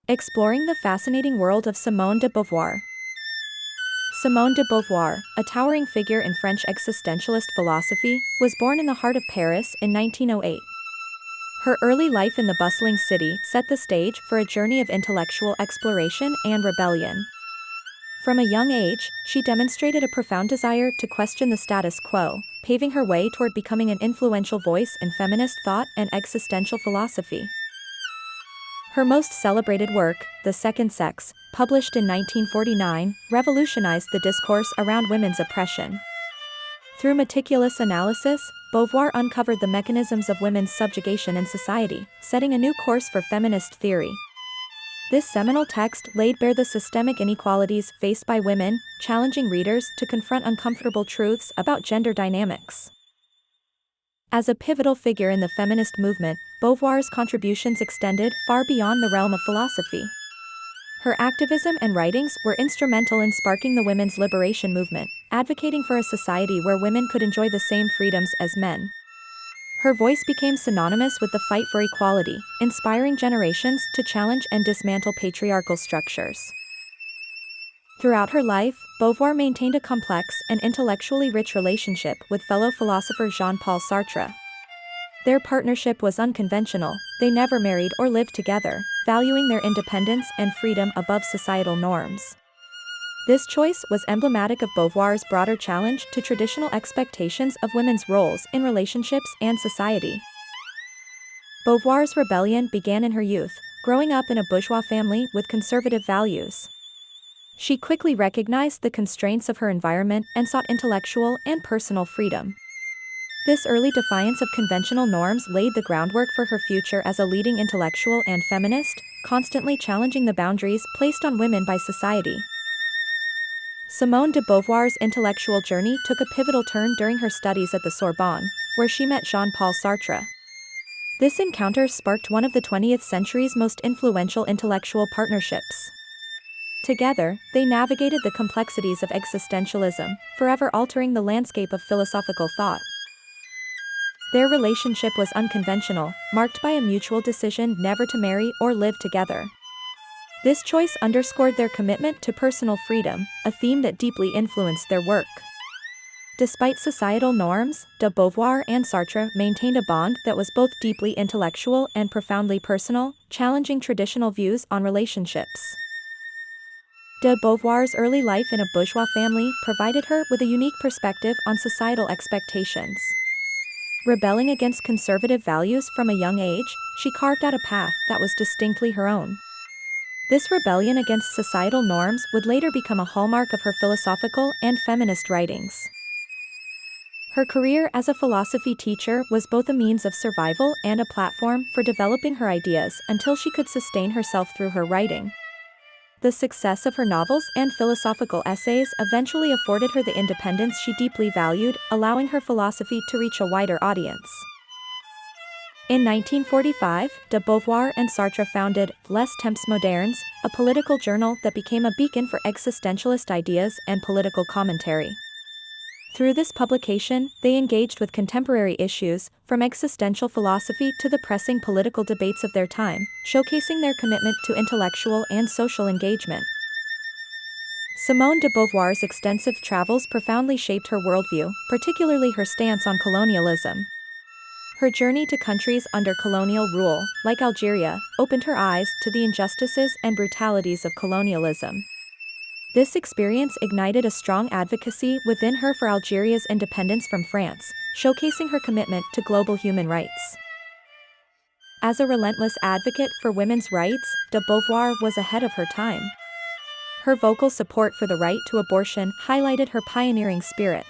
Exploring the fascinating world of Simone de Beauvoir. Simone de Beauvoir, a towering figure in French existentialist philosophy, was born in the heart of Paris in 1908. Her early life in the bustling city set the stage for a journey of intellectual exploration and rebellion. From a young age, she demonstrated a profound desire to question the status quo, paving her way toward becoming an influential voice in feminist thought and existential philosophy. Her most celebrated work, The Second Sex, published in 1949, revolutionized the discourse around women's oppression. Through meticulous analysis, Beauvoir uncovered the mechanisms of women's subjugation in society, setting a new course for feminist theory. This seminal text laid bare the systemic inequalities faced by women, challenging readers to confront uncomfortable truths about gender dynamics. As a pivotal figure in the feminist movement, Beauvoir's contributions extended far beyond the realm of philosophy. Her activism and writings were instrumental in sparking the women's liberation movement, advocating for a society where women could enjoy the same freedoms as men. Her voice became synonymous with the fight for equality, inspiring generations to challenge and dismantle patriarchal structures. Throughout her life, Beauvoir maintained a complex and intellectually rich relationship with fellow philosopher Jean-Paul Sartre. Their partnership was unconventional, they never married or lived together, valuing their independence and freedom above societal norms. This choice was emblematic of Beauvoir's broader challenge to traditional expectations of women's roles in relationships and society. Beauvoir's rebellion began in her youth, growing up in a bourgeois family with conservative values. She quickly recognized the constraints of her environment and sought intellectual and personal freedom. This early defiance of conventional norms laid the groundwork for her future as a leading intellectual and feminist, constantly challenging the boundaries placed on women by society. Simone de Beauvoir's intellectual journey took a pivotal turn during her studies at the Sorbonne, where she met Jean-Paul Sartre. This encounter sparked one of the 20th century's most influential intellectual partnerships. Together, they navigated the complexities of existentialism, forever altering the landscape of philosophical thought. Their relationship was unconventional, marked by a mutual decision never to marry or live together. This choice underscored their commitment to personal freedom, a theme that deeply influenced their work. Despite societal norms, de Beauvoir and Sartre maintained a bond that was both deeply intellectual and profoundly personal, challenging traditional views on relationships. De Beauvoir's early life in a bourgeois family provided her with a unique perspective on societal expectations. Rebelling against conservative values from a young age, she carved out a path that was distinctly her own. This rebellion against societal norms would later become a hallmark of her philosophical and feminist writings. Her career as a philosophy teacher was both a means of survival and a platform for developing her ideas until she could sustain herself through her writing. The success of her novels and philosophical essays eventually afforded her the independence she deeply valued, allowing her philosophy to reach a wider audience. In 1945, de Beauvoir and Sartre founded Les Temps Modernes, a political journal that became a beacon for existentialist ideas and political commentary. Through this publication, they engaged with contemporary issues, from existential philosophy to the pressing political debates of their time, showcasing their commitment to intellectual and social engagement. Simone de Beauvoir's extensive travels profoundly shaped her worldview, particularly her stance on colonialism. Her journey to countries under colonial rule, like Algeria, opened her eyes to the injustices and brutalities of colonialism. This experience ignited a strong advocacy within her for Algeria's independence from France, showcasing her commitment to global human rights. As a relentless advocate for women's rights, de Beauvoir was ahead of her time. Her vocal support for the right to abortion highlighted her pioneering spirit.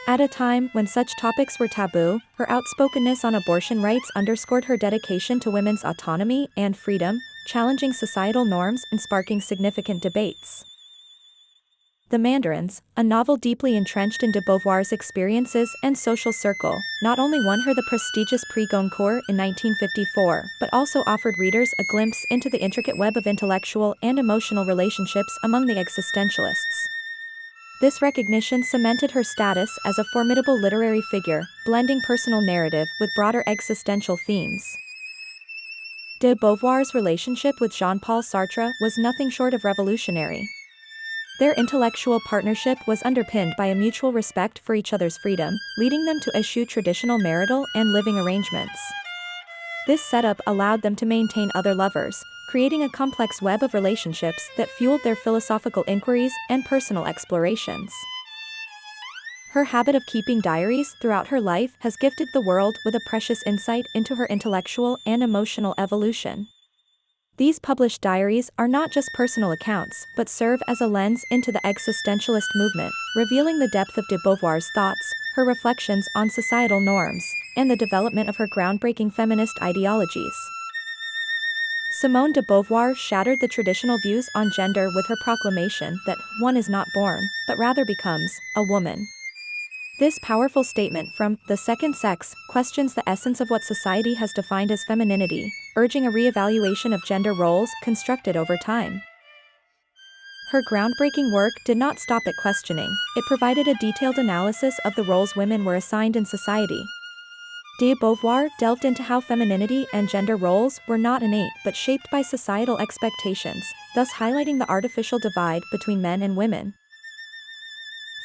At a time when such topics were taboo, her outspokenness on abortion rights underscored her dedication to women's autonomy and freedom, challenging societal norms and sparking significant debates. The Mandarins, a novel deeply entrenched in de Beauvoir's experiences and social circle, not only won her the prestigious Prix Goncourt in 1954, but also offered readers a glimpse into the intricate web of intellectual and emotional relationships among the existentialists. This recognition cemented her status as a formidable literary figure, blending personal narrative with broader existential themes. De Beauvoir's relationship with Jean-Paul Sartre was nothing short of revolutionary. Their intellectual partnership was underpinned by a mutual respect for each other's freedom, leading them to eschew traditional marital and living arrangements. This setup allowed them to maintain other lovers, creating a complex web of relationships that fueled their philosophical inquiries and personal explorations. Her habit of keeping diaries throughout her life has gifted the world with a precious insight into her intellectual and emotional evolution. These published diaries are not just personal accounts, but serve as a lens into the existentialist movement, revealing the depth of de Beauvoir's thoughts, her reflections on societal norms, and the development of her groundbreaking feminist ideologies. Simone de Beauvoir shattered the traditional views on gender with her proclamation that one is not born, but rather becomes, a woman. This powerful statement from the second sex questions the essence of what society has defined as femininity, urging a re-evaluation of gender roles constructed over time. Her groundbreaking work did not stop at questioning, it provided a detailed analysis of the roles women were assigned in society. De Beauvoir delved into how femininity and gender roles were not innate but shaped by societal expectations, thus highlighting the artificial divide between men and women.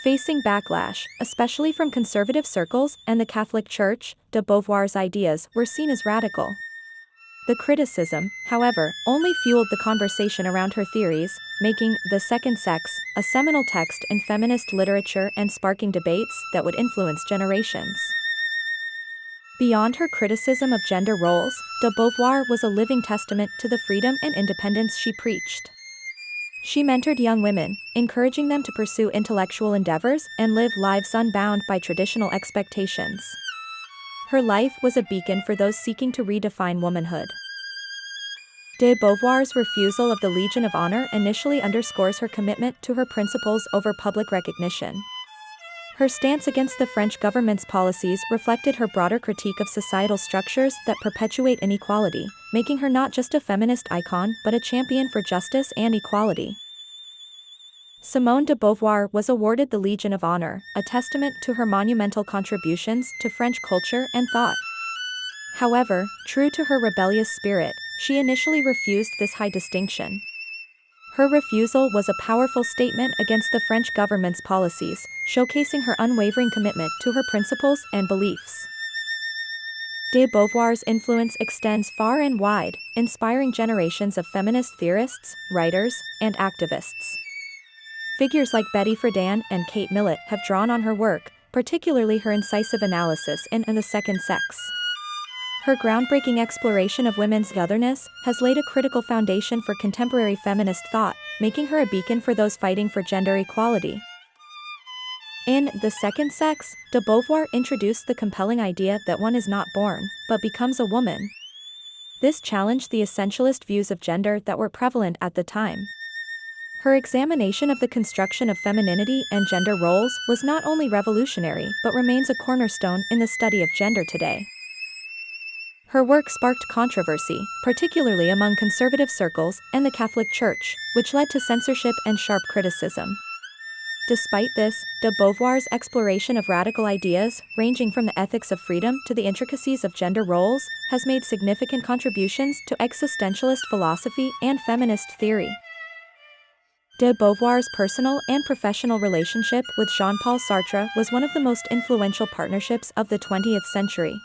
Facing backlash, especially from conservative circles and the Catholic Church, de Beauvoir's ideas were seen as radical. The criticism, however, only fueled the conversation around her theories, making The Second Sex a seminal text in feminist literature and sparking debates that would influence generations. Beyond her criticism of gender roles, de Beauvoir was a living testament to the freedom and independence she preached. She mentored young women, encouraging them to pursue intellectual endeavors and live lives unbound by traditional expectations. Her life was a beacon for those seeking to redefine womanhood. De Beauvoir's refusal of the Legion of Honor initially underscores her commitment to her principles over public recognition. Her stance against the French government's policies reflected her broader critique of societal structures that perpetuate inequality, making her not just a feminist icon but a champion for justice and equality. Simone de Beauvoir was awarded the Legion of Honor, a testament to her monumental contributions to French culture and thought. However, true to her rebellious spirit, she initially refused this high distinction. Her refusal was a powerful statement against the French government's policies, showcasing her unwavering commitment to her principles and beliefs. De Beauvoir's influence extends far and wide, inspiring generations of feminist theorists, writers, and activists. Figures like Betty Friedan and Kate Millett have drawn on her work, particularly her incisive analysis in The Second Sex. Her groundbreaking exploration of women's otherness has laid a critical foundation for contemporary feminist thought, making her a beacon for those fighting for gender equality. In The Second Sex, de Beauvoir introduced the compelling idea that one is not born, but becomes a woman. This challenged the essentialist views of gender that were prevalent at the time. Her examination of the construction of femininity and gender roles was not only revolutionary but remains a cornerstone in the study of gender today. Her work sparked controversy, particularly among conservative circles and the Catholic Church, which led to censorship and sharp criticism. Despite this, de Beauvoir's exploration of radical ideas, ranging from the ethics of freedom to the intricacies of gender roles, has made significant contributions to existentialist philosophy and feminist theory. De Beauvoir's personal and professional relationship with Jean-Paul Sartre was one of the most influential partnerships of the 20th century.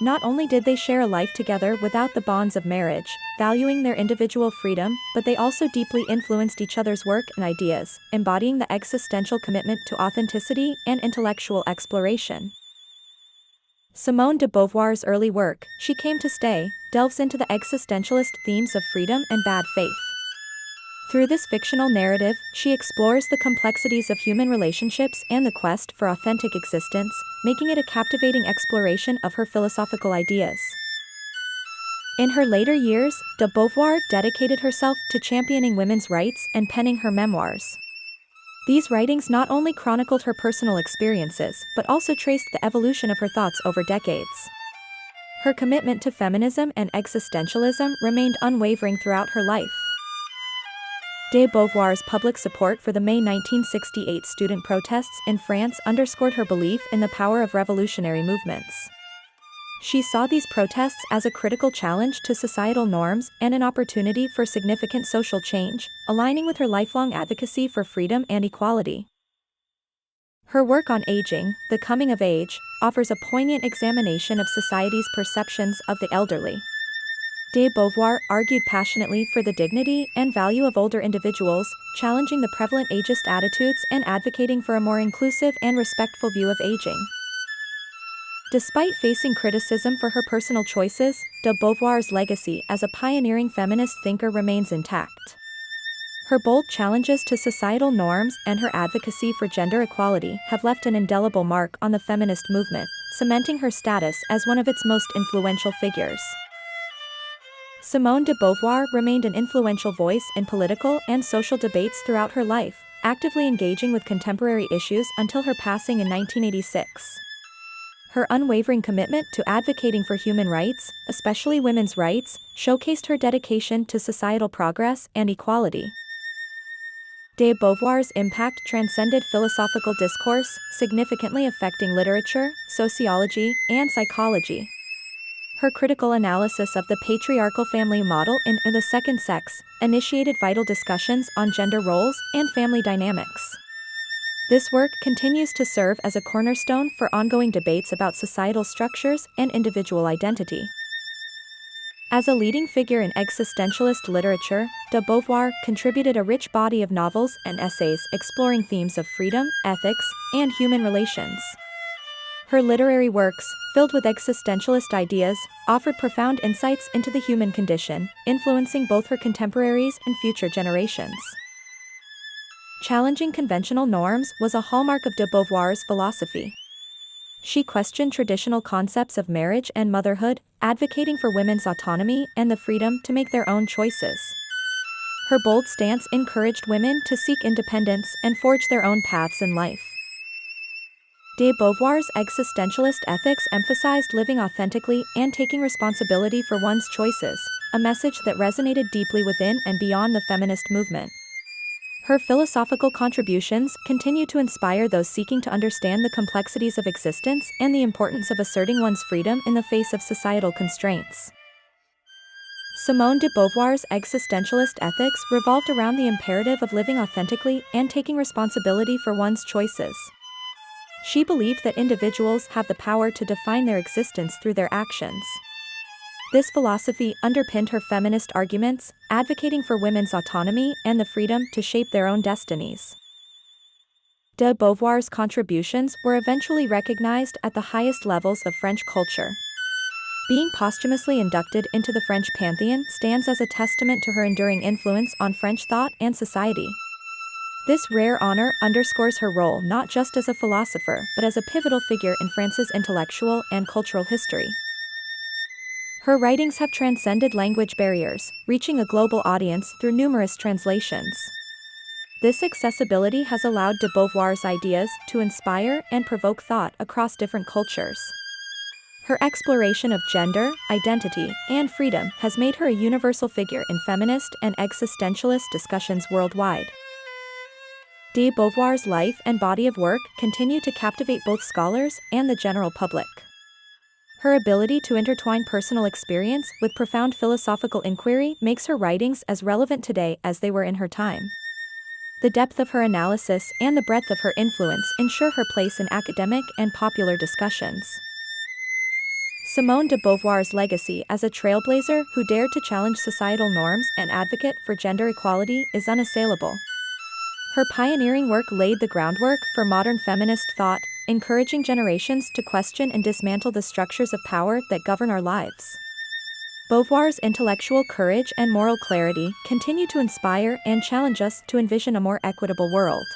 Not only did they share a life together without the bonds of marriage, valuing their individual freedom, but they also deeply influenced each other's work and ideas, embodying the existential commitment to authenticity and intellectual exploration. Simone de Beauvoir's early work, She Came to Stay, delves into the existentialist themes of freedom and bad faith. Through this fictional narrative, she explores the complexities of human relationships and the quest for authentic existence, making it a captivating exploration of her philosophical ideas. In her later years, de Beauvoir dedicated herself to championing women's rights and penning her memoirs. These writings not only chronicled her personal experiences, but also traced the evolution of her thoughts over decades. Her commitment to feminism and existentialism remained unwavering throughout her life. De Beauvoir's public support for the May 1968 student protests in France underscored her belief in the power of revolutionary movements. She saw these protests as a critical challenge to societal norms and an opportunity for significant social change, aligning with her lifelong advocacy for freedom and equality. Her work on aging, The Coming of Age, offers a poignant examination of society's perceptions of the elderly. De Beauvoir argued passionately for the dignity and value of older individuals, challenging the prevalent ageist attitudes and advocating for a more inclusive and respectful view of aging. Despite facing criticism for her personal choices, de Beauvoir's legacy as a pioneering feminist thinker remains intact. Her bold challenges to societal norms and her advocacy for gender equality have left an indelible mark on the feminist movement, cementing her status as one of its most influential figures. Simone de Beauvoir remained an influential voice in political and social debates throughout her life, actively engaging with contemporary issues until her passing in 1986. Her unwavering commitment to advocating for human rights, especially women's rights, showcased her dedication to societal progress and equality. De Beauvoir's impact transcended philosophical discourse, significantly affecting literature, sociology, and psychology. Her critical analysis of the patriarchal family model in The Second Sex initiated vital discussions on gender roles and family dynamics. This work continues to serve as a cornerstone for ongoing debates about societal structures and individual identity. As a leading figure in existentialist literature, de Beauvoir contributed a rich body of novels and essays exploring themes of freedom, ethics, and human relations. Her literary works, filled with existentialist ideas, offered profound insights into the human condition, influencing both her contemporaries and future generations. Challenging conventional norms was a hallmark of de Beauvoir's philosophy. She questioned traditional concepts of marriage and motherhood, advocating for women's autonomy and the freedom to make their own choices. Her bold stance encouraged women to seek independence and forge their own paths in life. De Beauvoir's existentialist ethics emphasized living authentically and taking responsibility for one's choices, a message that resonated deeply within and beyond the feminist movement. Her philosophical contributions continue to inspire those seeking to understand the complexities of existence and the importance of asserting one's freedom in the face of societal constraints. Simone de Beauvoir's existentialist ethics revolved around the imperative of living authentically and taking responsibility for one's choices. She believed that individuals have the power to define their existence through their actions. This philosophy underpinned her feminist arguments, advocating for women's autonomy and the freedom to shape their own destinies. De Beauvoir's contributions were eventually recognized at the highest levels of French culture. Being posthumously inducted into the French Pantheon stands as a testament to her enduring influence on French thought and society. This rare honor underscores her role not just as a philosopher but as a pivotal figure in France's intellectual and cultural history. Her writings have transcended language barriers, reaching a global audience through numerous translations. This accessibility has allowed de Beauvoir's ideas to inspire and provoke thought across different cultures. Her exploration of gender, identity, and freedom has made her a universal figure in feminist and existentialist discussions worldwide. De Beauvoir's life and body of work continue to captivate both scholars and the general public. Her ability to intertwine personal experience with profound philosophical inquiry makes her writings as relevant today as they were in her time. The depth of her analysis and the breadth of her influence ensure her place in academic and popular discussions. Simone de Beauvoir's legacy as a trailblazer who dared to challenge societal norms and advocate for gender equality is unassailable. Her pioneering work laid the groundwork for modern feminist thought, encouraging generations to question and dismantle the structures of power that govern our lives. Beauvoir's intellectual courage and moral clarity continue to inspire and challenge us to envision a more equitable world.